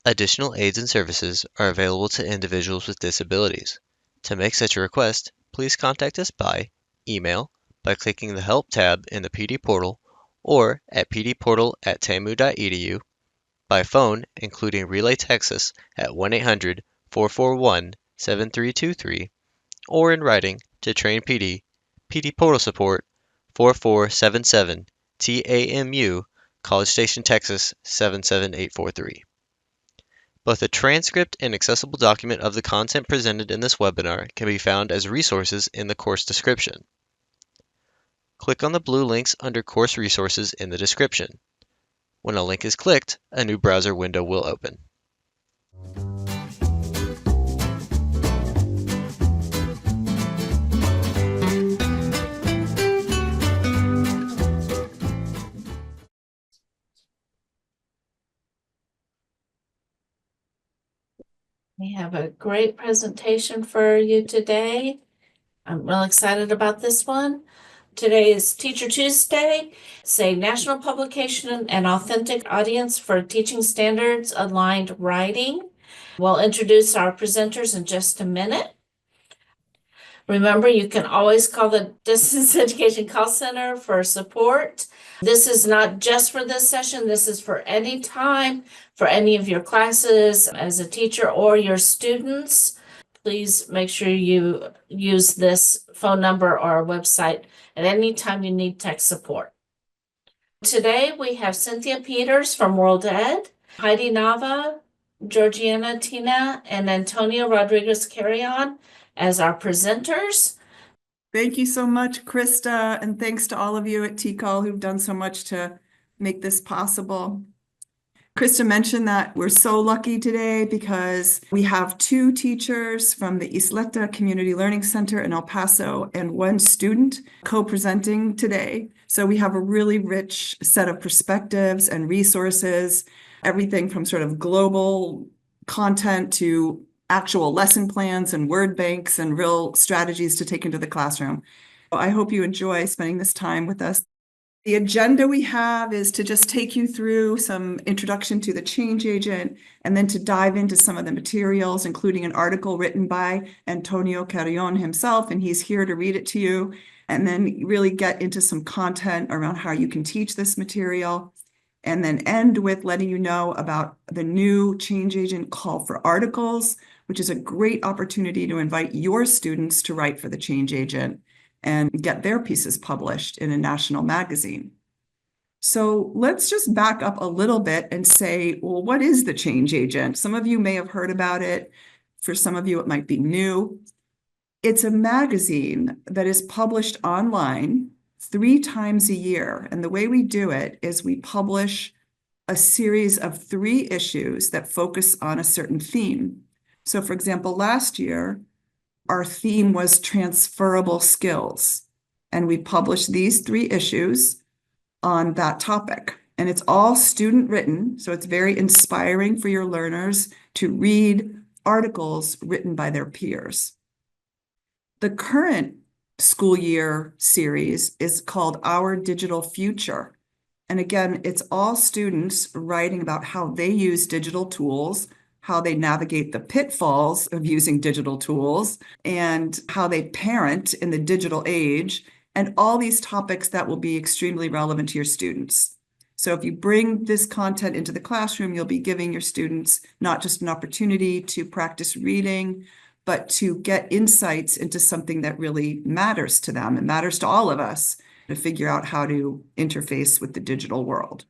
Additional aids and services are available to individuals with disabilities. To make such a request, please contact us by email, by clicking the Help tab in the PD portal, or at pdportal@tamu.edu, by phone, including Relay Texas at 1-800-441-7323, or in writing to Train PD, PD Portal Support, 4477 TAMU, College Station, Texas 77843. Both a transcript and accessible document of the content presented in this webinar can be found as resources in the course description. Click on the blue links under Course Resources in the description. When a link is clicked, a new browser window will open. We have a great presentation for you today. I'm real excited about this one. Today is Teacher Tuesday. It's a national publication and authentic audience for teaching standards aligned writing. We'll introduce our presenters in just a minute. Remember, you can always call the Distance Education Call Center for support. This is not just for this session. This is for any time, for any of your classes as a teacher or your students. Please make sure you use this phone number or our website at any time you need tech support. Today, we have Cynthia Peters from World Ed, Heidi Nava, Georgiana Tina, and Antonio Rodriguez Carrion as our presenters. Thank you so much, Krista, and thanks to all of you at TCAL who've done so much to make this possible. Krista mentioned that we're so lucky today because we have 2 teachers from the Isleta Community Learning Center in El Paso and 1 student co-presenting today. So we have a really rich set of perspectives and resources, everything from sort of global content to actual lesson plans and word banks and real strategies to take into the classroom. I hope you enjoy spending this time with us. The agenda we have is to just take you through some introduction to the change agent and then to dive into some of the materials, including an article written by Antonio Carrion himself, and he's here to read it to you, and then really get into some content around how you can teach this material, and then end with letting you know about the new change agent call for articles, which is a great opportunity to invite your students to write for the change agent and get their pieces published in a national magazine. So let's just back up a little bit and say, well, what is the change agent? Some of you may have heard about it. For some of you, it might be new. It's a magazine that is published online 3 times a year. And the way we do it is we publish a series of 3 issues that focus on a certain theme. So for example, last year, our theme was transferable skills. And we published these 3 issues on that topic. And it's all student written. So it's very inspiring for your learners to read articles written by their peers. The current school year series is called Our Digital Future. And again, it's all students writing about how they use digital tools, how they navigate the pitfalls of using digital tools, and how they parent in the digital age, and all these topics that will be extremely relevant to your students. So if you bring this content into the classroom, you'll be giving your students not just an opportunity to practice reading, but to get insights into something that really matters to them and matters to all of us to figure out how to interface with the digital world.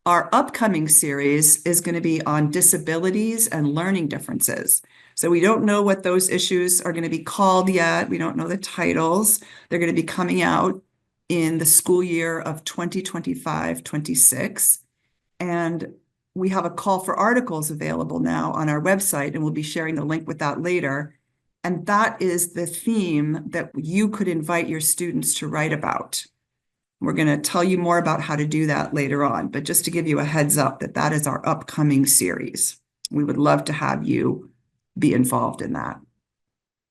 Our upcoming series is going to be on disabilities and learning differences. So we don't know what those issues are going to be called yet. We don't know the titles. They're going to be coming out in the school year of 2025-26. And we have a call for articles available now on our website, and we'll be sharing the link with that later. And that is the theme that you could invite your students to write about. We're going to tell you more about how to do that later on, but just to give you a heads up that that is our upcoming series. We would love to have you be involved in that.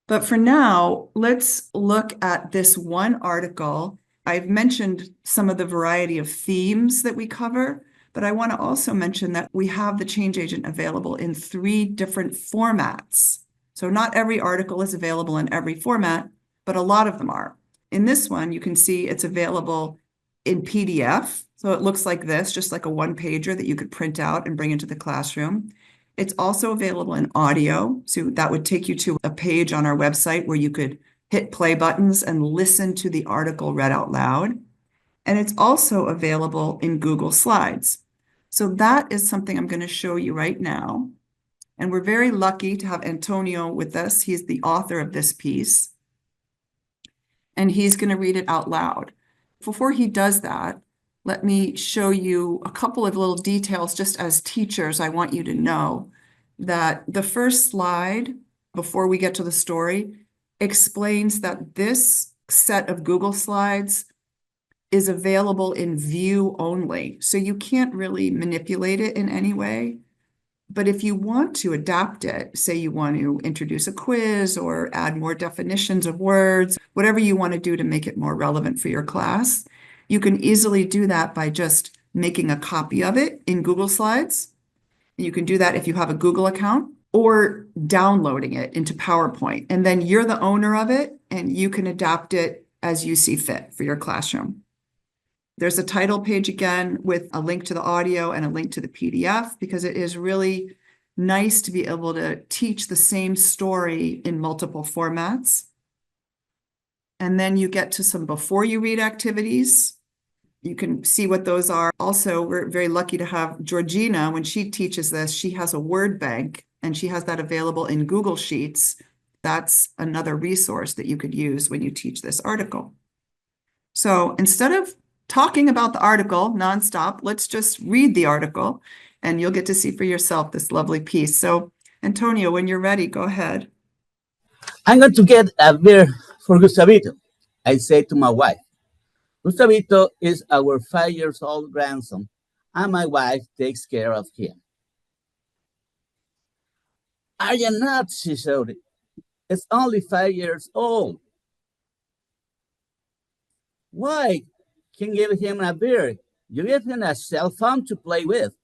But for now, let's look at this one article. I've mentioned some of the variety of themes that we cover, But I want to also mention that we have the change agent available in 3 different formats. So not every article is available in every format, but a lot of them are. In this one, you can see it's available in PDF. So it looks like this, just like a one-pager that you could print out and bring into the classroom. It's also available in audio. So that would take you to a page on our website where you could hit play buttons and listen to the article read out loud. And it's also available in Google Slides. So that is something I'm going to show you right now. And we're very lucky to have Antonio with us. He's the author of this piece. And he's going to read it out loud. Before he does that, let me show you a couple of little details. Just as teachers, I want you to know that the first slide, before we get to the story, explains that this set of Google Slides is available in view only. So you can't really manipulate it in any way. But if you want to adapt it, say you want to introduce a quiz or add more definitions of words, whatever you want to do to make it more relevant for your class, you can easily do that by just making a copy of it in Google Slides. You can do that if you have a Google account, or downloading it into PowerPoint. And then you're the owner of it and you can adapt it as you see fit for your classroom. There's a title page again with a link to the audio and a link to the PDF, because it is really nice to be able to teach the same story in multiple formats. And then you get to some before you read activities. You can see what those are. Also, we're very lucky to have Georgina. When she teaches this, she has a word bank and she has that available in Google Sheets. That's another resource that you could use when you teach this article. So instead of talking about the article nonstop, let's just read the article and you'll get to see for yourself this lovely piece. So Antonio, when you're ready, go ahead. I'm going to get a beer for Gustavito, I said to my wife. Gustavito is our 5-year-old grandson, and my wife takes care of him. Are you nuts? She shouted. It's only 5 years old. Why? Can give him a beer. You give him a cell phone to play with,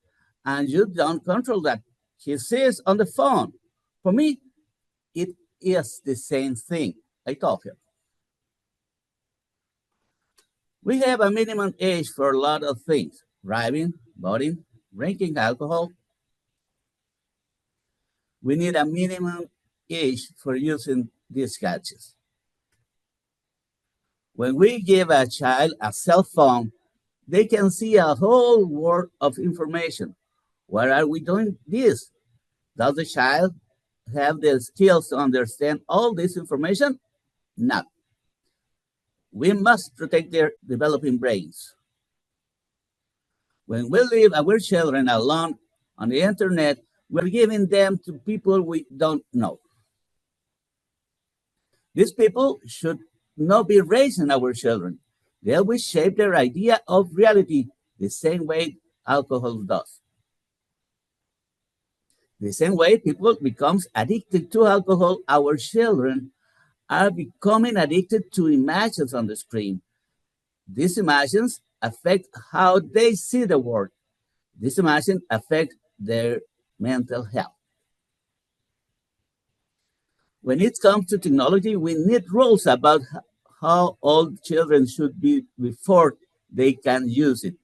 and you don't control that. He sees on the phone. For me, it is the same thing, I told him. We have a minimum age for a lot of things: driving, voting, drinking alcohol. We need a minimum age for using these gadgets. When we give a child a cell phone, they can see a whole world of information. Why are we doing this? Does the child have the skills to understand all this information? No. We must protect their developing brains. When we leave our children alone on the internet, we're giving them to people we don't know. These people should not be raising our children. They will shape their idea of reality the same way alcohol does. The same way people become addicted to alcohol, our children are becoming addicted to images on the screen. These images affect how they see the world. These images affect their mental health. When it comes to technology, we need rules about how old children should be before they can use it.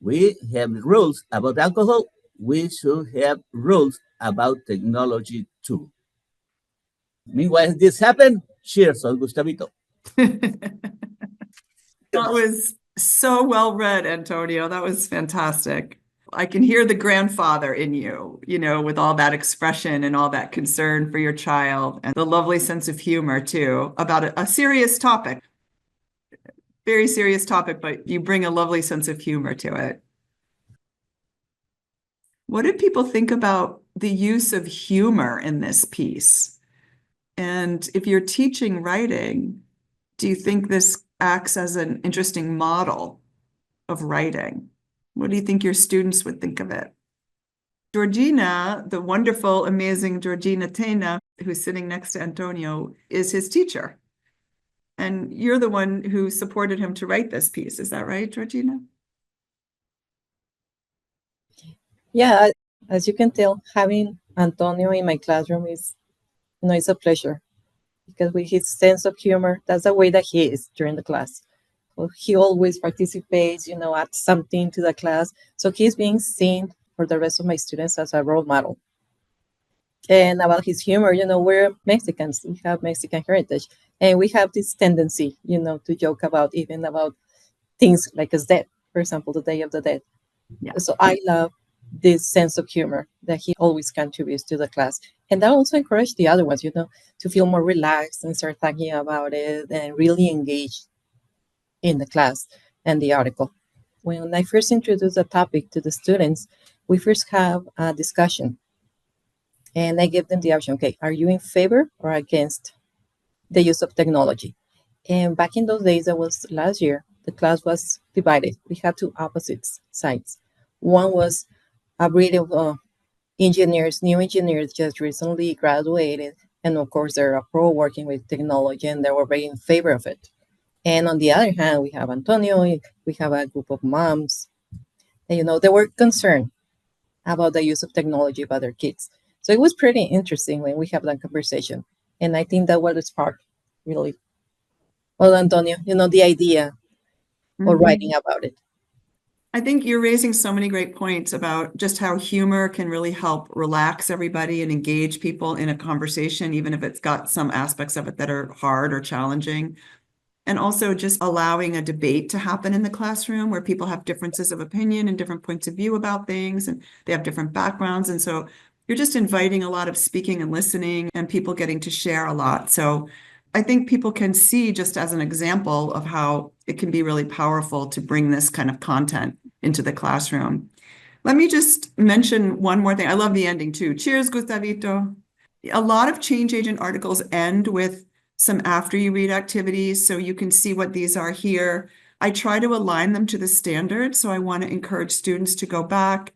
We have rules about alcohol. We should have rules about technology too. Meanwhile, this happened. Cheers on Gustavito. That was so well read, Antonio. That was fantastic. I can hear the grandfather in you, with all that expression and all that concern for your child, and the lovely sense of humor too, about a serious topic. Very serious topic, but you bring a lovely sense of humor to it. What did people think about the use of humor in this piece? And if you're teaching writing, do you think this acts as an interesting model of writing? What do you think your students would think of it? Georgina, the wonderful, amazing Georgina Tena, who's sitting next to Antonio, is his teacher. And you're the one who supported him to write this piece. Is that right, Georgina? Yeah, as you can tell, having Antonio in my classroom is, it's a pleasure because with his sense of humor, that's the way that he is during the class. So he always participates, adds something to the class. So he's being seen for the rest of my students as a role model. And about his humor, we're Mexicans. We have Mexican heritage, and we have this tendency, to joke about even about things like his death, for example, the Day of the Dead. Yeah. So I love this sense of humor that he always contributes to the class. And that also encouraged the other ones, to feel more relaxed and start talking about it and really engage in the class and the article. When I first introduce the topic to the students, we first have a discussion. And I give them the option, okay, are you in favor or against the use of technology? And back in those days, that was last year, the class was divided. We had two opposite sides. One was a breed of engineers, new engineers just recently graduated. And of course, they're a pro working with technology and they were very in favor of it. And on the other hand, we have Antonio, we have a group of moms, and, they were concerned about the use of technology by their kids. So it was pretty interesting when we have that conversation. And I think that was sparked, really, well, Antonio, the idea of writing about it. I think you're raising so many great points about just how humor can really help relax everybody and engage people in a conversation, even if it's got some aspects of it that are hard or challenging. And also just allowing a debate to happen in the classroom where people have differences of opinion and different points of view about things, and they have different backgrounds. And so you're just inviting a lot of speaking and listening and people getting to share a lot. So I think people can see just as an example of how it can be really powerful to bring this kind of content into the classroom. Let me just mention one more thing. I love the ending too. Cheers, Gustavito. A lot of change agent articles end with some after you read activities, so you can see what these are here. I try to align them to the standard, so I want to encourage students to go back.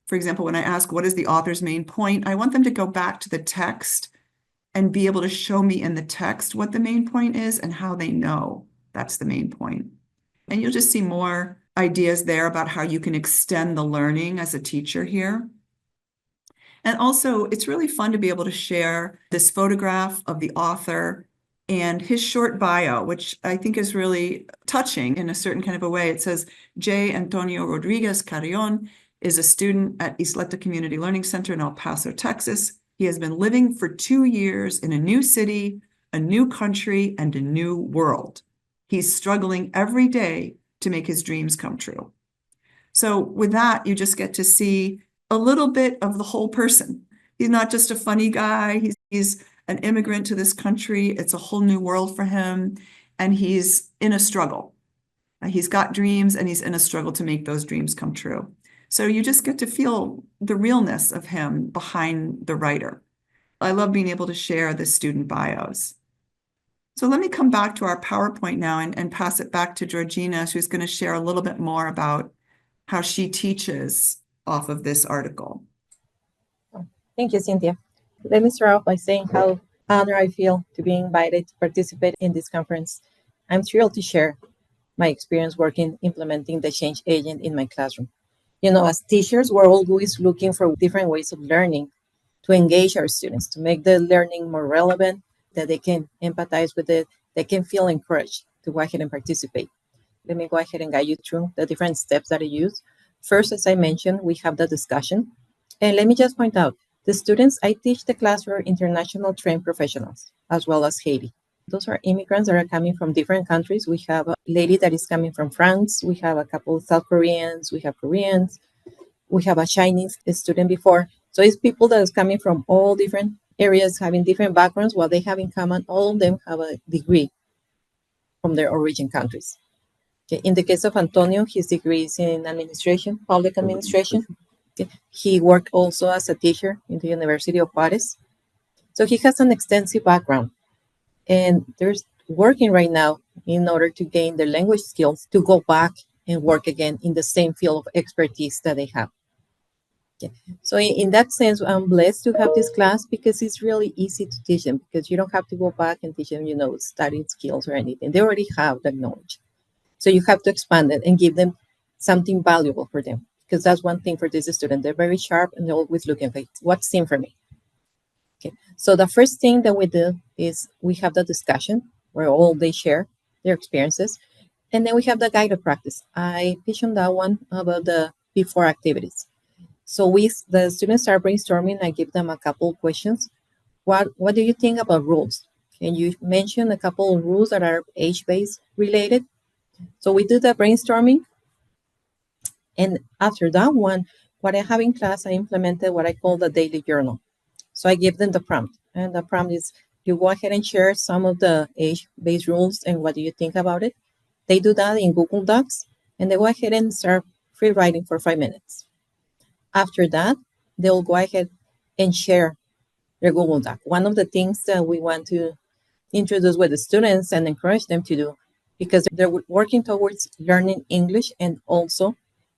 For example, when I ask what is the author's main point, I want them to go back to the text and be able to show me in the text what the main point is and how they know that's the main point. And you'll just see more ideas there about how you can extend the learning as a teacher here. And also, it's really fun to be able to share this photograph of the author and his short bio, which I think is really touching in a certain kind of a way. It says, J. Antonio Rodriguez Carrion is a student at Isleta Community Learning Center in El Paso, Texas. He has been living for 2 years in a new city, a new country, and a new world. He's struggling every day to make his dreams come true. So with that, you just get to see a little bit of the whole person. He's not just a funny guy. He's an immigrant to this country. It's a whole new world for him. And he's in a struggle. He's got dreams and he's in a struggle to make those dreams come true. So you just get to feel the realness of him behind the writer. I love being able to share the student bios. So let me come back to our PowerPoint now and pass it back to Georgina, who's going to share a little bit more about how she teaches off of this article. Thank you, Cynthia. Let me start off by saying how honored I feel to be invited to participate in this conference. I'm thrilled to share my experience working implementing the change agent in my classroom. As teachers, we're always looking for different ways of learning to engage our students, to make the learning more relevant, that they can empathize with it, they can feel encouraged to go ahead and participate. Let me go ahead and guide you through the different steps that I use. First, as I mentioned, we have the discussion. And let me just point out, the students I teach the class are international trained professionals, as well as Haiti. Those are immigrants that are coming from different countries. We have a lady that is coming from France. We have a couple of South Koreans. We have Koreans. We have a Chinese student before. So it's people that is coming from all different areas, having different backgrounds. What they have in common, all of them have a degree from their origin countries. Okay. In the case of Antonio, his degree is in administration, public administration. Okay. He worked also as a teacher in the University of Juarez. So he has an extensive background. And they're working right now in order to gain their language skills to go back and work again in the same field of expertise that they have. Okay. So in that sense, I'm blessed to have this class because it's really easy to teach them because you don't have to go back and teach them, studying skills or anything. They already have that knowledge. So you have to expand it and give them something valuable for them because that's one thing for this student. They're very sharp and they're always looking, okay, what's in for me? Okay, so the first thing that we do is we have the discussion where all they share their experiences. And then we have the guided practice. I pitched on that one about the before activities. So the students start brainstorming. I give them a couple questions. What do you think about rules? Can you mention a couple of rules that are age-based related? So we do the brainstorming. And after that one, what I have in class, I implemented what I call the daily journal. So I give them the prompt. And the prompt is, you go ahead and share some of the age-based rules and what do you think about it? They do that in Google Docs, and they go ahead and start free writing for 5 minutes. After that, they'll go ahead and share their Google Doc. One of the things that we want to introduce with the students and encourage them to do, because they're working towards learning English and also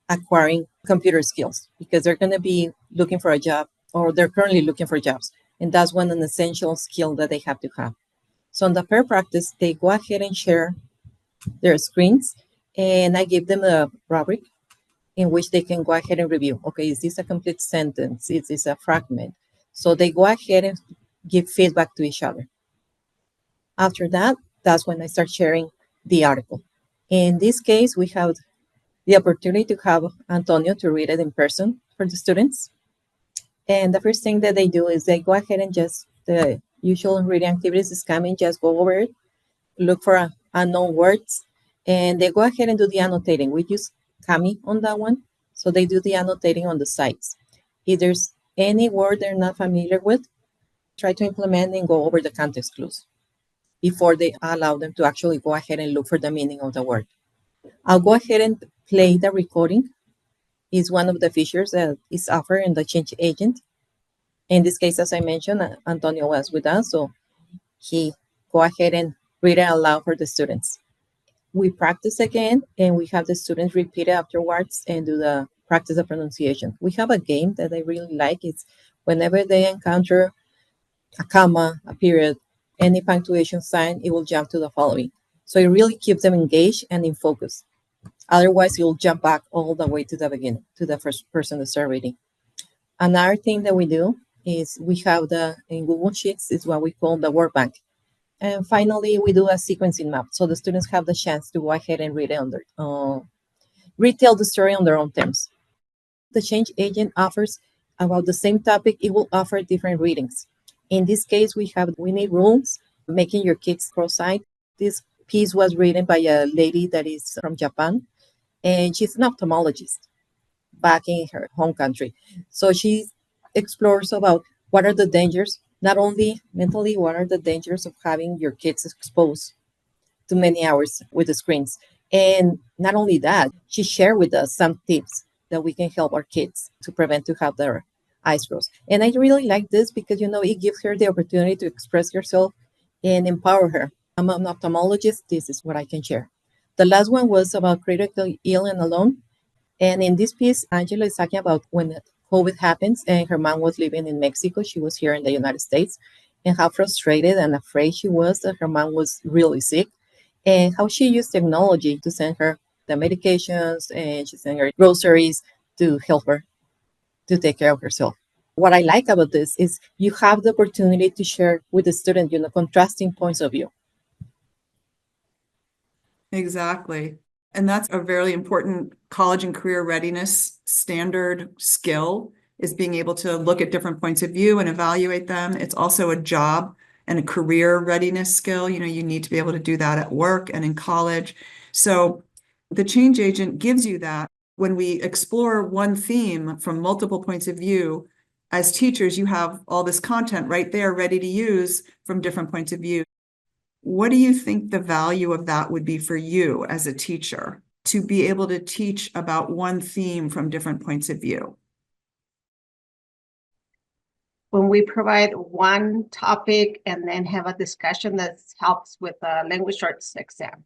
acquiring computer skills, because they're going to be looking for a job, or they're currently looking for jobs. And that's an essential skill that they have to have. So in the pair practice, they go ahead and share their screens, and I give them a rubric in which they can go ahead and review. Okay, is this a complete sentence? Is this a fragment? So they go ahead and give feedback to each other. After that, that's when I start sharing the article. In this case, we have the opportunity to have Antonio to read it in person for the students. And the first thing that they do is they go ahead and just, the usual reading activities is coming, just go over it, look for unknown words, and they go ahead and do the annotating. We use Kami on that one, so they do the annotating on the sites. If there's any word they're not familiar with, try to implement and go over the context clues before they allow them to actually go ahead and look for the meaning of the word. I'll go ahead and play the recording. It's one of the features that is offered in the Change Agent. In this case, as I mentioned, Antonio was with us, so he go ahead and read it aloud for the students. We practice again, and we have the students repeat it afterwards and do the practice of pronunciation. We have a game that I really like. It's whenever they encounter a comma, a period, any punctuation sign, it will jump to the following. So it really keeps them engaged and in focus. Otherwise, you'll jump back all the way to the beginning, to the first person to start reading. Another thing that we do is we have in Google Sheets, is what we call the word bank. And finally, we do a sequencing map. So the students have the chance to go ahead and read it retell the story on their own terms. The Change Agent offers about the same topic. It will offer different readings. In this case, we need rules, making your kids cross-eyed. This piece was written by a lady that is from Japan, and she's an ophthalmologist back in her home country. So she explores about what are the dangers, not only mentally, what are the dangers of having your kids exposed to many hours with the screens. And not only that, she shared with us some tips that we can help our kids to prevent to have their eyes closed. And I really like this because, it gives her the opportunity to express herself and empower her. I'm an ophthalmologist. This is what I can share. The last one was about critically ill and alone. And in this piece, Angela is talking about when COVID happens and her mom was living in Mexico. She was here in the United States, and how frustrated and afraid she was that her mom was really sick, and how she used technology to send her the medications, and she sent her groceries to help her to take care of herself. What I like about this is you have the opportunity to share with the student, contrasting points of view. Exactly. And that's a very important college and career readiness standard skill, is being able to look at different points of view and evaluate them. It's also a job and a career readiness skill. You need to be able to do that at work and in college. So the Change Agent gives you that. When we explore one theme from multiple points of view, as teachers, you have all this content right there ready to use from different points of view. What do you think the value of that would be for you as a teacher, to be able to teach about one theme from different points of view? When we provide one topic and then have a discussion that helps with the language arts exam.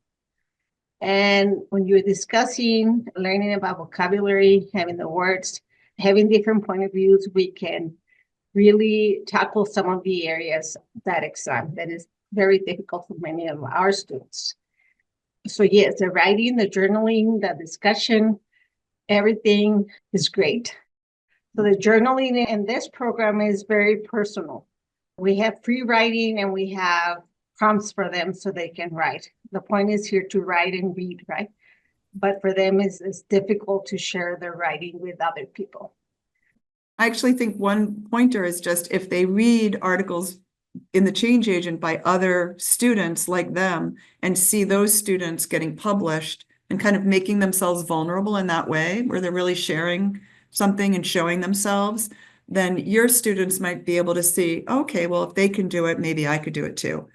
And when you're discussing, learning about vocabulary, having the words, having different point of views, we can really tackle some of the areas that exam that is very difficult for many of our students. So yes, the writing, the journaling, the discussion, everything is great. So the journaling in this program is very personal. We have free writing and we have prompts for them so they can write. The point is here to write and read, right? But for them, it's difficult to share their writing with other people. I actually think one pointer is just if they read articles in the Change Agent by other students like them and see those students getting published and kind of making themselves vulnerable in that way, where they're really sharing something and showing themselves, then your students might be able to see, okay, well, if they can do it, maybe I could do it too.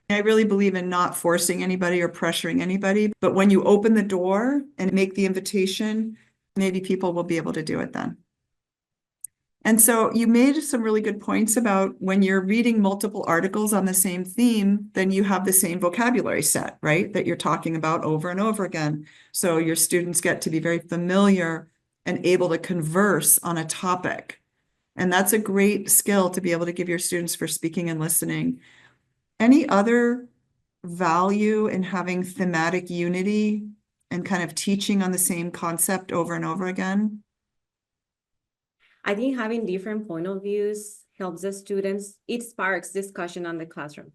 I really believe in not forcing anybody or pressuring anybody, but when you open the door and make the invitation, maybe people will be able to do it then. And so you made some really good points about when you're reading multiple articles on the same theme, then you have the same vocabulary set, right? That you're talking about over and over again. So your students get to be very familiar and able to converse on a topic. And that's a great skill to be able to give your students for speaking and listening. Any other value in having thematic unity and kind of teaching on the same concept over and over again? I think having different point of views helps the students. It sparks discussion on the classroom.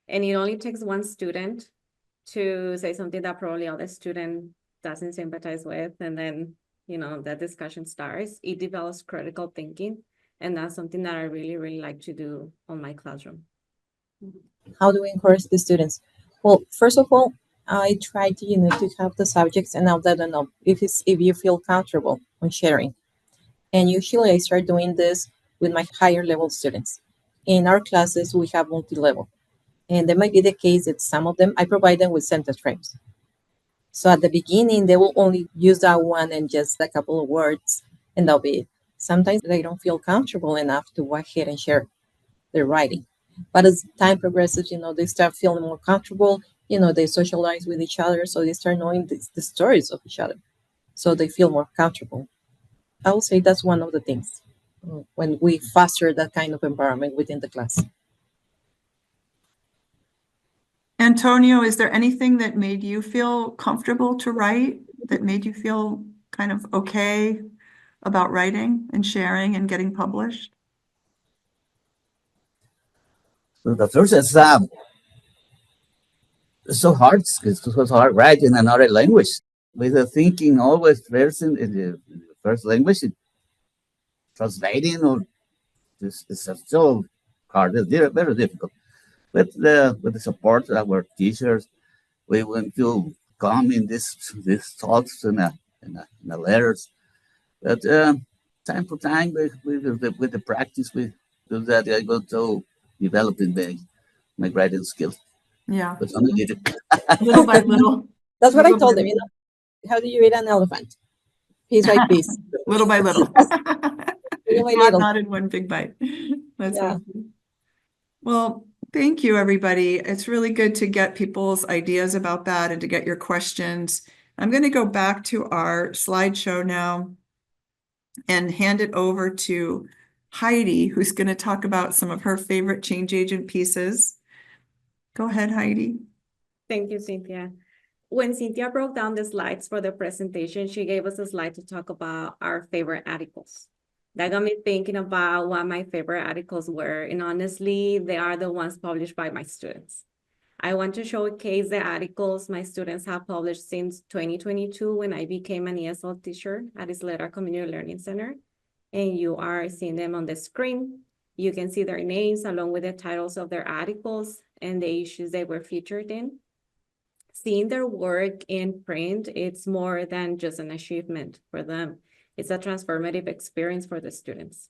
And it only takes one student to say something that probably other student doesn't sympathize with. And then, that discussion starts. It develops critical thinking. And that's something that I really, really like to do on my classroom. How do we encourage the students? Well, first of all, I try to, to have the subjects and let them know if you feel comfortable on sharing. And usually I start doing this with my higher level students. In our classes, we have multi-level. And there might be the case that some of them, I provide them with sentence frames. So at the beginning, they will only use that one and just a couple of words, and that'll be it. Sometimes they don't feel comfortable enough to go ahead and share their writing. But as time progresses, they start feeling more comfortable. They socialize with each other. So they start knowing the stories of each other. So they feel more comfortable. I would say that's one of the things when we foster that kind of environment within the class. Antonio, is there anything that made you feel comfortable to write, that made you feel kind of okay about writing and sharing and getting published? So the first exam, it's so hard. It's so hard writing in another language. With the thinking always first in the first language, translating or it's so hard. It's very difficult. With the support of our teachers, we went to come in these thoughts and the letters. But time for time, with the practice, we do that. I go to developing my writing skills. Yeah. But only little. Little by little. That's what I Little told by them, How do you eat an elephant? Piece by piece. Little by little. Little by little. Not in one big bite. That's Yeah. awesome. Well, thank you, everybody. It's really good to get people's ideas about that and to get your questions. I'm going to go back to our slideshow now and hand it over to Heidi, who's going to talk about some of her favorite Change Agent pieces. Go ahead, Heidi. Thank you, Cynthia. When Cynthia broke down the slides for the presentation, she gave us a slide to talk about our favorite articles. That got me thinking about what my favorite articles were, and honestly, they are the ones published by my students. I want to showcase the articles my students have published since 2022 when I became an ESL teacher at Isleta Community Learning Center. And you are seeing them on the screen. You can see their names along with the titles of their articles and the issues they were featured in. Seeing their work in print, it's more than just an achievement for them. It's a transformative experience for the students.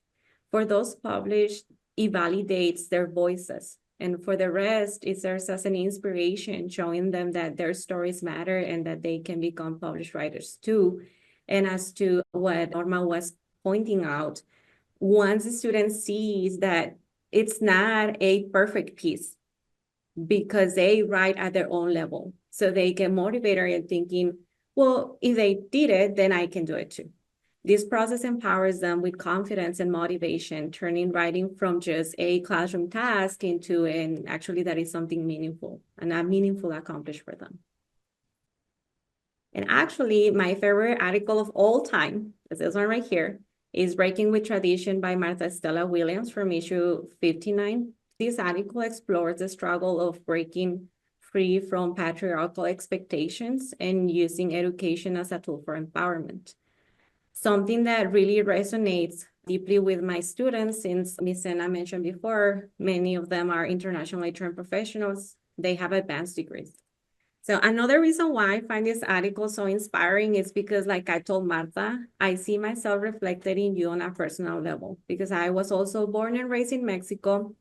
For those published, it validates their voices. And for the rest, it serves as an inspiration, showing them that their stories matter and that they can become published writers too. And as to what Norma was pointing out, once the student sees that it's not a perfect piece because they write at their own level. So they get motivated and thinking, well, if they did it, then I can do it too. This process empowers them with confidence and motivation, turning writing from just a classroom task into actually that is something meaningful and a meaningful accomplishment for them. And actually, my favorite article of all time is this one right here, is Breaking with Tradition by Martha Stella Williams from issue 59. This article explores the struggle of breaking free from patriarchal expectations and using education as a tool for empowerment. Something that really resonates deeply with my students, since Ms. Sena mentioned before, many of them are internationally trained professionals. They have advanced degrees. So another reason why I find this article so inspiring is because, like I told Martha, I see myself reflected in you on a personal level, because I was also born and raised in Mexico.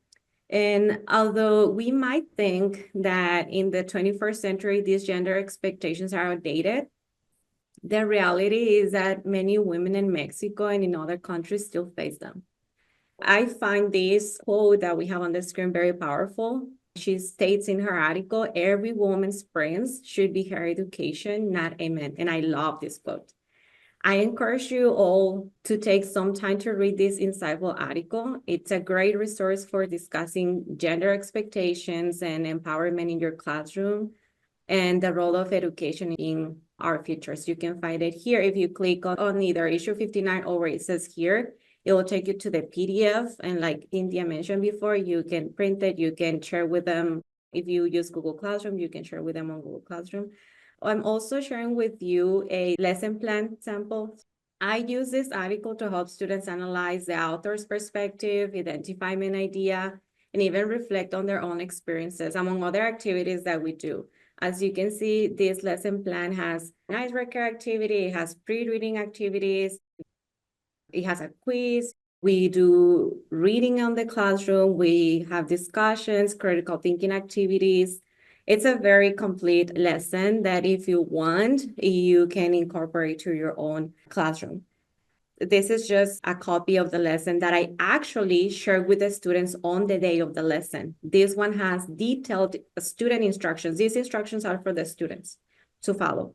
And although we might think that in the 21st century, these gender expectations are outdated, the reality is that many women in Mexico and in other countries still face them. I find this quote that we have on the screen very powerful. She states in her article, every woman's brains should be her education, not a man. And I love this quote. I encourage you all to take some time to read this insightful article. It's a great resource for discussing gender expectations and empowerment in your classroom and the role of education in our futures. You can find it here. If you click on either issue 59 or where it says here, it will take you to the PDF. And like Cynthia mentioned before, you can print it, you can share with them. If you use Google Classroom, you can share with them on Google Classroom. I'm also sharing with you a lesson plan sample. I use this article to help students analyze the author's perspective, identify main idea, and even reflect on their own experiences, among other activities that we do. As you can see, this lesson plan has an icebreaker activity, it has pre-reading activities, it has a quiz, we do reading on the classroom, we have discussions, critical thinking activities. It's a very complete lesson that if you want, you can incorporate to your own classroom. This is just a copy of the lesson that I actually shared with the students on the day of the lesson. This one has detailed student instructions. These instructions are for the students to follow.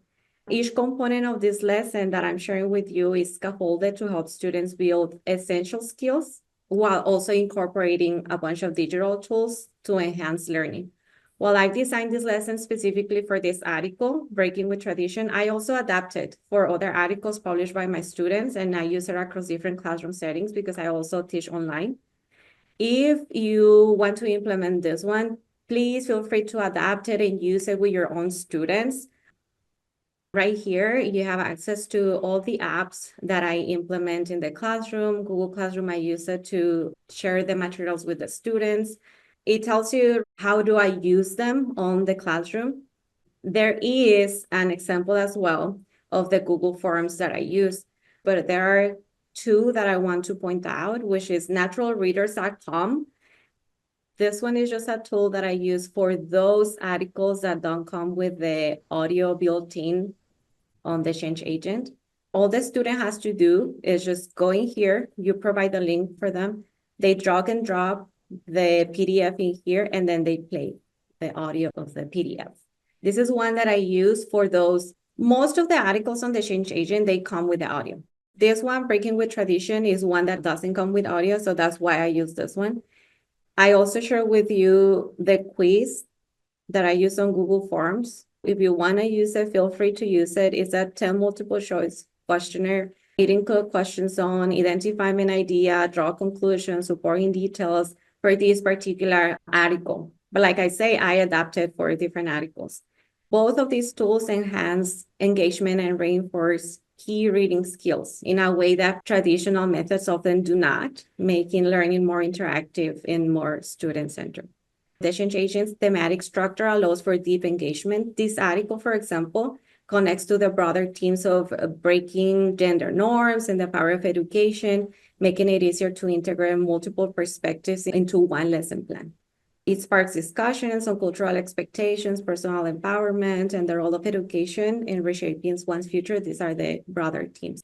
Each component of this lesson that I'm sharing with you is scaffolded to help students build essential skills while also incorporating a bunch of digital tools to enhance learning. While I designed this lesson specifically for this article, Breaking with Tradition, I also adapted for other articles published by my students, and I use it across different classroom settings because I also teach online. If you want to implement this one, please feel free to adapt it and use it with your own students. Right here, you have access to all the apps that I implement in the classroom. Google Classroom, I use it to share the materials with the students. It tells you how do I use them on the classroom. There is an example as well of the Google Forms that I use, but there are two that I want to point out, which is naturalreaders.com. This one is just a tool that I use for those articles that don't come with the audio built-in on the Change Agent. All the student has to do is just go in here, you provide the link for them, they drag and drop the PDF in here, and then they play the audio of the PDF. This is one that I use for those. Most of the articles on the Change Agent, they come with the audio. This one, Breaking with Tradition, is one that doesn't come with audio, so that's why I use this one. I also share with you the quiz that I use on Google Forms. If you want to use it, feel free to use it. It's a 10 multiple choice questionnaire. It includes questions on identifying an idea, draw conclusions, supporting details for this particular article. But like I say, I adapted for different articles. Both of these tools enhance engagement and reinforce key reading skills in a way that traditional methods often do not, making learning more interactive and more student-centered. The Change Agent's thematic structure allows for deep engagement. This article, for example, connects to the broader themes of breaking gender norms and the power of education, making it easier to integrate multiple perspectives into one lesson plan. It sparks discussions on cultural expectations, personal empowerment, and the role of education in reshaping one's future. These are the broader themes.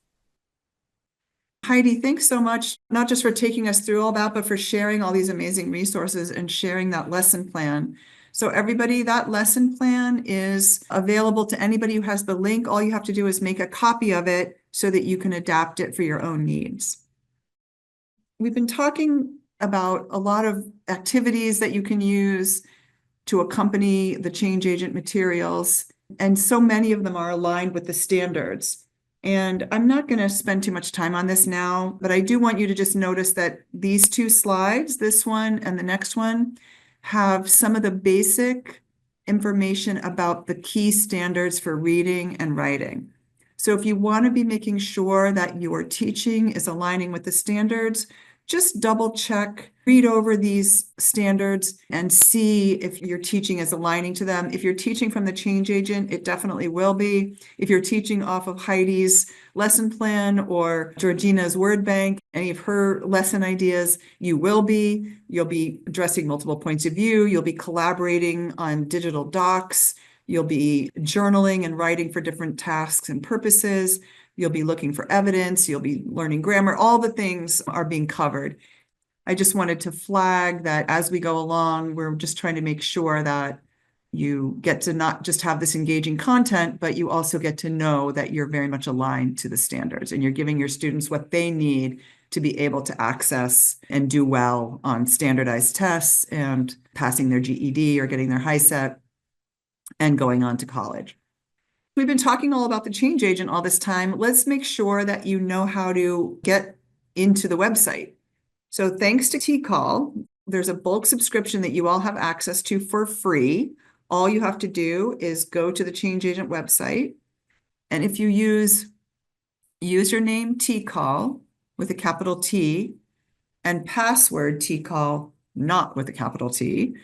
Heidi, thanks so much, not just for taking us through all that, but for sharing all these amazing resources and sharing that lesson plan. So everybody, that lesson plan is available to anybody who has the link. All you have to do is make a copy of it so that you can adapt it for your own needs. We've been talking about a lot of activities that you can use to accompany the Change Agent materials. And so many of them are aligned with the standards. And I'm not going to spend too much time on this now, but I do want you to just notice that these two slides, this one and the next one, have some of the basic information about the key standards for reading and writing. So if you want to be making sure that your teaching is aligning with the standards, just double check, read over these standards and see if your teaching is aligning to them. If you're teaching from the change agent, it definitely will be. If you're teaching off of Heidi's lesson plan or Georgina's word bank, any of her lesson ideas, you will be. You'll be addressing multiple points of view. You'll be collaborating on digital docs. You'll be journaling and writing for different tasks and purposes. You'll be looking for evidence. You'll be learning grammar. All the things are being covered. I just wanted to flag that as we go along, we're just trying to make sure that you get to not just have this engaging content, but you also get to know that you're very much aligned to the standards and you're giving your students what they need to be able to access and do well on standardized tests and passing their GED or getting their HiSET and going on to college. We've been talking all about the change agent all this time. Let's make sure that you know how to get into the website. So thanks to TCAL, there's a bulk subscription that you all have access to for free. All you have to do is go to the change agent website. And if you use username TCAL with a capital T and password TCAL not with a capital T,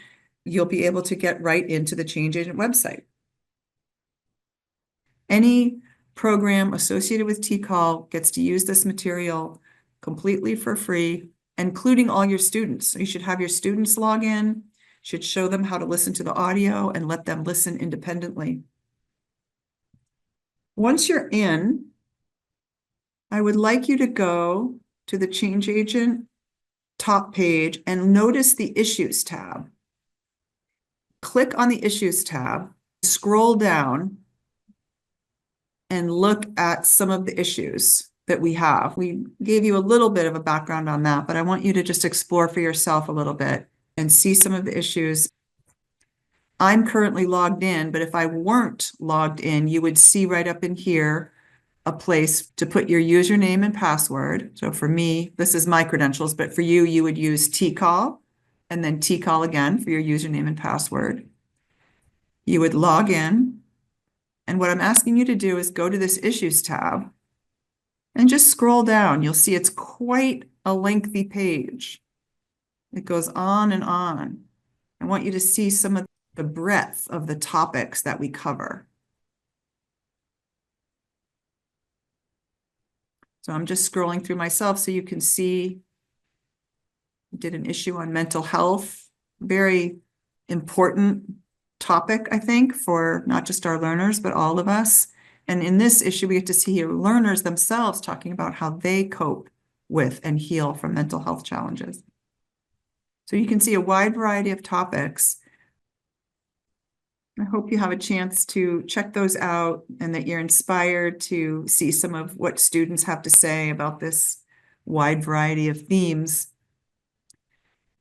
you'll be able to get right into the change agent website. Any program associated with TCAL gets to use this material completely for free, including all your students. So you should have your students log in, should show them how to listen to the audio and let them listen independently. Once you're in, I would like you to go to the change agent top page and notice the issues tab. Click on the issues tab, scroll down, and look at some of the issues that we have. We gave you a little bit of a background on that, but I want you to just explore for yourself a little bit and see some of the issues. I'm currently logged in, but if I weren't logged in, you would see right up in here a place to put your username and password. So for me, this is my credentials, but for you, you would use TCAL and then TCAL again for your username and password. You would log in. And what I'm asking you to do is go to this issues tab and just scroll down. You'll see it's quite a lengthy page. It goes on and on. I want you to see some of the breadth of the topics that we cover. So I'm just scrolling through myself so you can see. I did an issue on mental health, very important topic, I think, for not just our learners, but all of us. And in this issue, we get to see learners themselves talking about how they cope with and heal from mental health challenges. So you can see a wide variety of topics. I hope you have a chance to check those out and that you're inspired to see some of what students have to say about this wide variety of themes.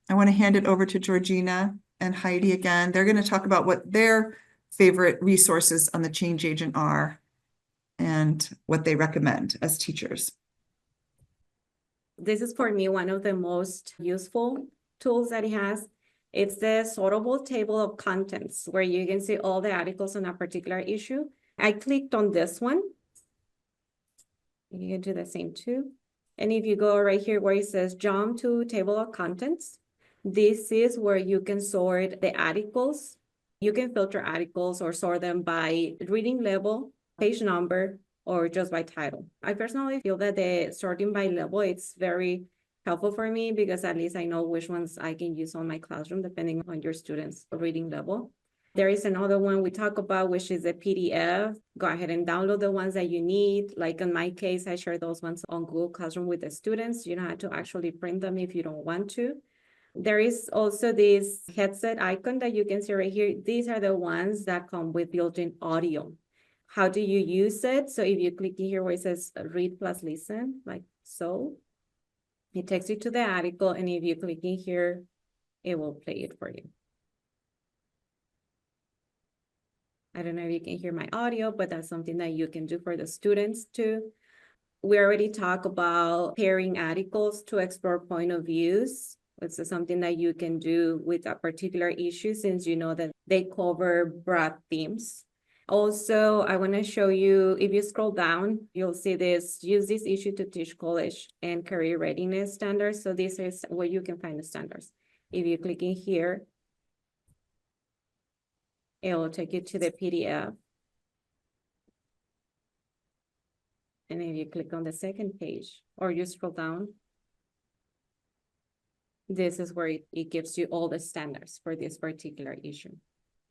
I want to hand it over to Georgina and Heidi again. They're going to talk about what their favorite resources on the change agent are and what they recommend as teachers. This is for me one of the most useful tools that it has. It's the sortable table of contents where you can see all the articles on a particular issue. I clicked on this one. You can do the same too. And if you go right here where it says jump to table of contents, this is where you can sort the articles. You can filter articles or sort them by reading level, page number, or just by title. I personally feel that the sorting by level, it's very helpful for me because at least I know which ones I can use on my classroom depending on your students' reading level. There is another one we talk about, which is a PDF. Go ahead and download the ones that you need. Like in my case, I share those ones on Google Classroom with the students. You don't have to actually print them if you don't want to. There is also this headset icon that you can see right here. These are the ones that come with built-in audio. How do you use it? So if you click here where it says read plus listen, like so, it takes you to the article. And if you click in here, it will play it for you. I don't know if you can hear my audio, but that's something that you can do for the students too. We already talked about pairing articles to explore point of views. It's something that you can do with a particular issue since you know that they cover broad themes. Also, I want to show you, if you scroll down, you'll see this, use this issue to teach college and career readiness standards. So this is where you can find the standards. If you click in here, it will take you to the PDF. And if you click on the second page or you scroll down, this is where it gives you all the standards for this particular issue.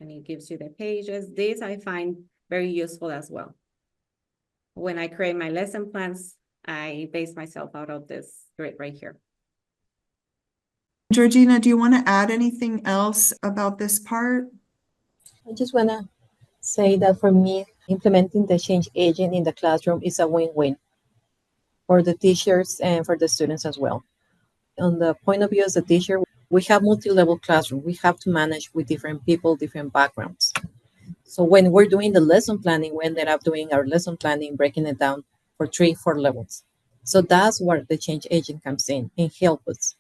And it gives you the pages. This I find very useful as well. When I create my lesson plans, I base myself out of this grid right here. Georgina, do you want to add anything else about this part? I just want to say that for me, implementing the change agent in the classroom is a win-win for the teachers and for the students as well. On the point of view as a teacher, we have multi-level classroom. We have to manage with different people, different backgrounds. So when we're doing the lesson planning, we ended up doing our lesson planning, breaking it down for 3-4 levels. So that's where the change agent comes in and help us.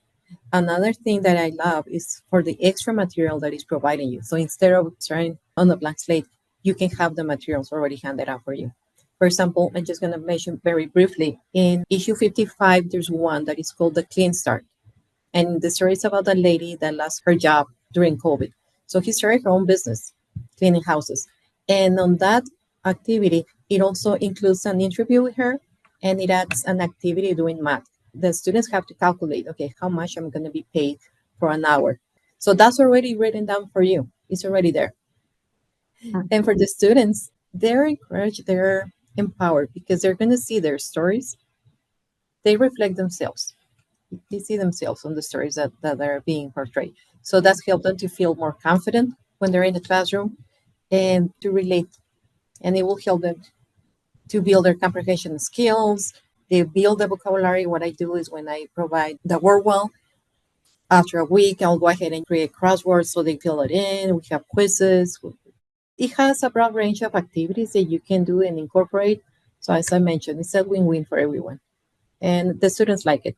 Another thing that I love is for the extra material that is providing you. So instead of starting on a blank slate, you can have the materials already handed out for you. For example, I'm just going to mention very briefly, in issue 55, there's one that is called the Clean Start. And the story is about a lady that lost her job during COVID. So he started her own business, cleaning houses. And on that activity, it also includes an interview with her, and it adds an activity doing math. The students have to calculate, okay, how much I'm going to be paid for an hour. So that's already written down for you. It's already there. And for the students, they're encouraged, they're empowered because they're going to see their stories. They reflect themselves. They see themselves on the stories that are being portrayed. So that's helped them to feel more confident when they're in the classroom and to relate. And it will help them to build their comprehension skills. They build the vocabulary. What I do is when I provide the word well, after a week, I'll go ahead and create crosswords so they fill it in. We have quizzes. It has a broad range of activities that you can do and incorporate. So as I mentioned, it's a win-win for everyone. And the students like it.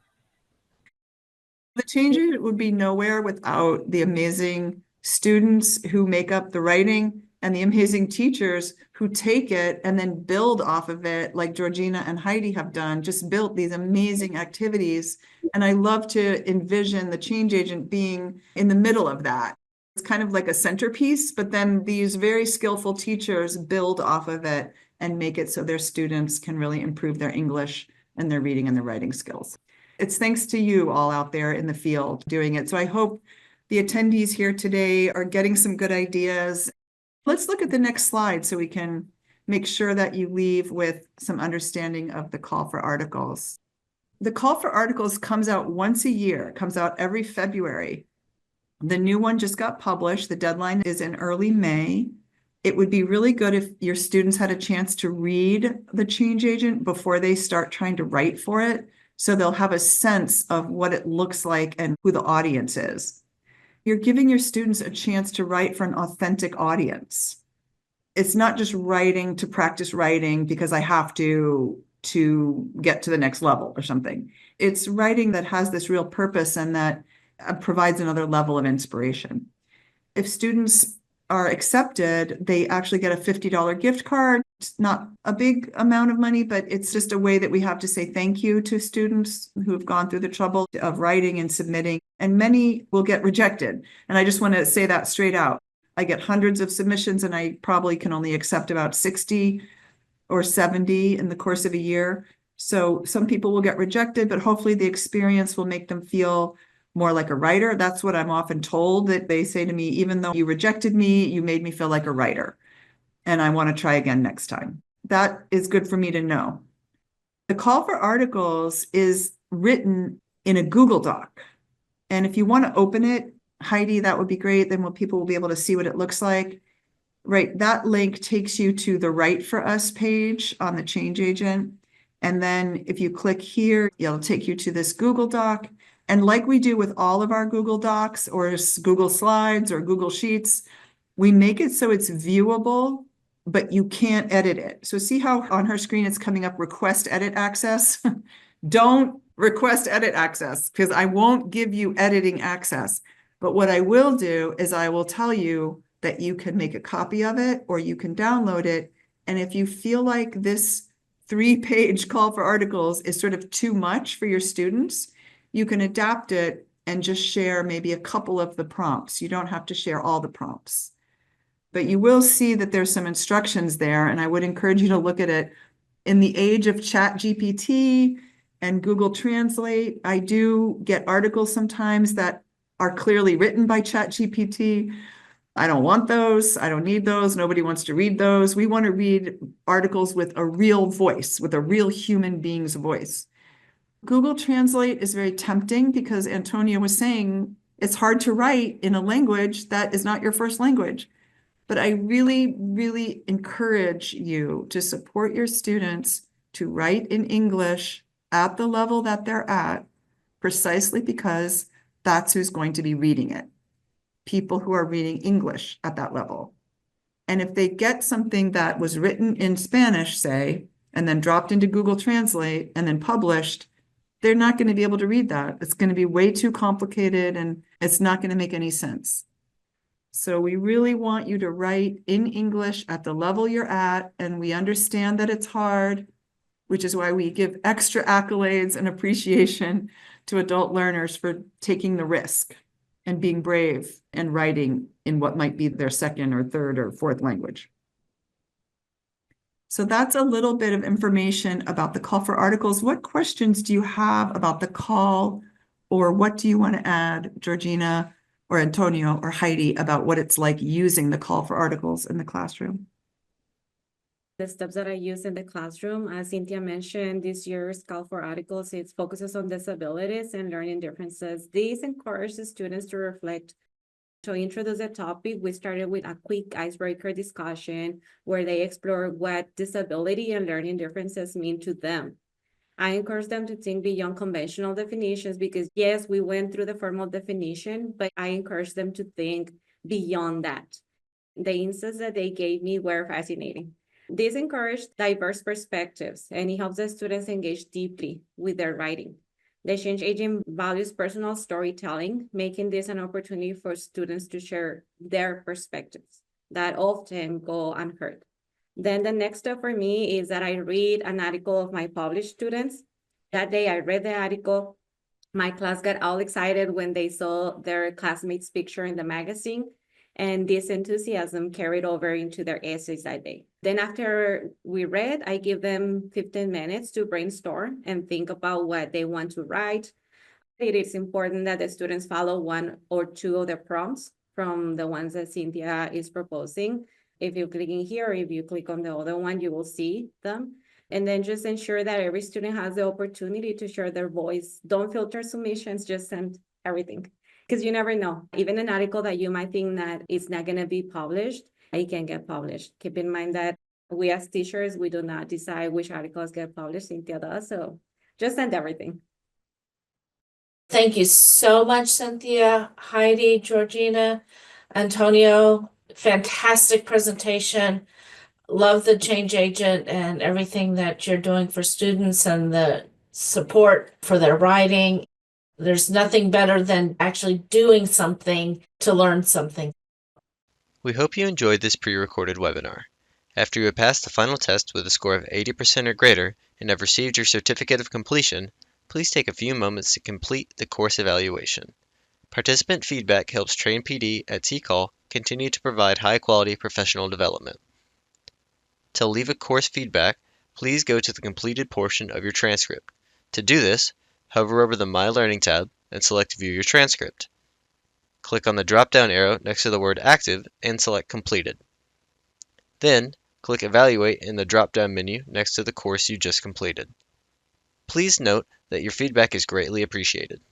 The change agent would be nowhere without the amazing students who make up the writing and the amazing teachers who take it and then build off of it, like Georgina and Heidi have done, just built these amazing activities. And I love to envision the change agent being in the middle of that. It's kind of like a centerpiece, but then these very skillful teachers build off of it and make it so their students can really improve their English and their reading and their writing skills. It's thanks to you all out there in the field doing it. So I hope the attendees here today are getting some good ideas. Let's look at the next slide so we can make sure that you leave with some understanding of the call for articles. The call for articles comes out once a year. It comes out every February. The new one just got published. The deadline is in early May. It would be really good if your students had a chance to read the change agent before they start trying to write for it, so they'll have a sense of what it looks like and who the audience is. You're giving your students a chance to write for an authentic audience. It's not just writing to practice writing because I have to get to the next level or something. It's writing that has this real purpose and that provides another level of inspiration. If students are accepted, they actually get a $50 gift card. It's not a big amount of money, but it's just a way that we have to say thank you to students who have gone through the trouble of writing and submitting, and many will get rejected. And I just want to say that straight out. I get hundreds of submissions and I probably can only accept about 60 or 70 in the course of a year. So some people will get rejected, but hopefully the experience will make them feel more like a writer. That's what I'm often told, that they say to me, even though you rejected me, you made me feel like a writer. And I want to try again next time. That is good for me to know. The call for articles is written in a Google Doc. And if you want to open it, Heidi, that would be great. Then people will be able to see what it looks like. Right, that link takes you to the Write for Us page on the change agent. And then if you click here, it'll take you to this Google Doc. And like we do with all of our Google Docs or Google Slides or Google Sheets, we make it so it's viewable but you can't edit it. So see how on her screen it's coming up request edit access? Don't request edit access because I won't give you editing access. But what I will do is I will tell you that you can make a copy of it or you can download it. And if you feel like this 3-page call for articles is sort of too much for your students, you can adapt it and just share maybe a couple of the prompts. You don't have to share all the prompts. But you will see that there's some instructions there, and I would encourage you to look at it. In the age of ChatGPT and Google Translate, I do get articles sometimes that are clearly written by ChatGPT. I don't want those. I don't need those. Nobody wants to read those. We want to read articles with a real voice, with a real human being's voice. Google Translate is very tempting because Antonia was saying it's hard to write in a language that is not your first language. But I really, really encourage you to support your students to write in English at the level that they're at, precisely because that's who's going to be reading it. People who are reading English at that level. And if they get something that was written in Spanish, say, and then dropped into Google Translate and then published, they're not going to be able to read that. It's going to be way too complicated and it's not going to make any sense. So we really want you to write in English at the level you're at, and we understand that it's hard, which is why we give extra accolades and appreciation to adult learners for taking the risk and being brave and writing in what might be their second or third or fourth language. So that's a little bit of information about the call for articles. What questions do you have about the call, or what do you want to add, Georgina or Antonio or Heidi, about what it's like using the call for articles in the classroom? The steps that I use in the classroom, as Cynthia mentioned, this year's call for articles, it focuses on disabilities and learning differences. These encourage the students to reflect. To introduce the topic, we started with a quick icebreaker discussion where they explore what disability and learning differences mean to them. I encourage them to think beyond conventional definitions because, yes, we went through the formal definition, but I encourage them to think beyond that. The insights that they gave me were fascinating. This encouraged diverse perspectives, and it helps the students engage deeply with their writing. The Change Agent values personal storytelling, making this an opportunity for students to share their perspectives that often go unheard. Then the next step for me is that I read an article of my published students. That day I read the article. My class got all excited when they saw their classmates' picture in the magazine, and this enthusiasm carried over into their essays that day. Then after we read, I give them 15 minutes to brainstorm and think about what they want to write. It is important that the students follow one or two of the prompts from the ones that Cynthia is proposing. If you click in here, or if you click on the other one, you will see them. And then just ensure that every student has the opportunity to share their voice. Don't filter submissions, just send everything. Because you never know. Even an article that you might think that it's not going to be published, it can get published. Keep in mind that we as teachers, we do not decide which articles get published. Cynthia does. So just send everything. Thank you so much, Cynthia, Heidi, Georgina, Antonio. Fantastic presentation. Love the Change Agent and everything that you're doing for students and the support for their writing. There's nothing better than actually doing something to learn something. We hope you enjoyed this pre-recorded webinar. After you have passed the final test with a score of 80% or greater and have received your certificate of completion, please take a few moments to complete the course evaluation. Participant feedback helps Train PD at TCAL continue to provide high-quality professional development. To leave a course feedback, please go to the completed portion of your transcript. To do this, hover over the My Learning tab and select View Your Transcript. Click on the drop-down arrow next to the word Active and select Completed. Then, click Evaluate in the drop-down menu next to the course you just completed. Please note that your feedback is greatly appreciated.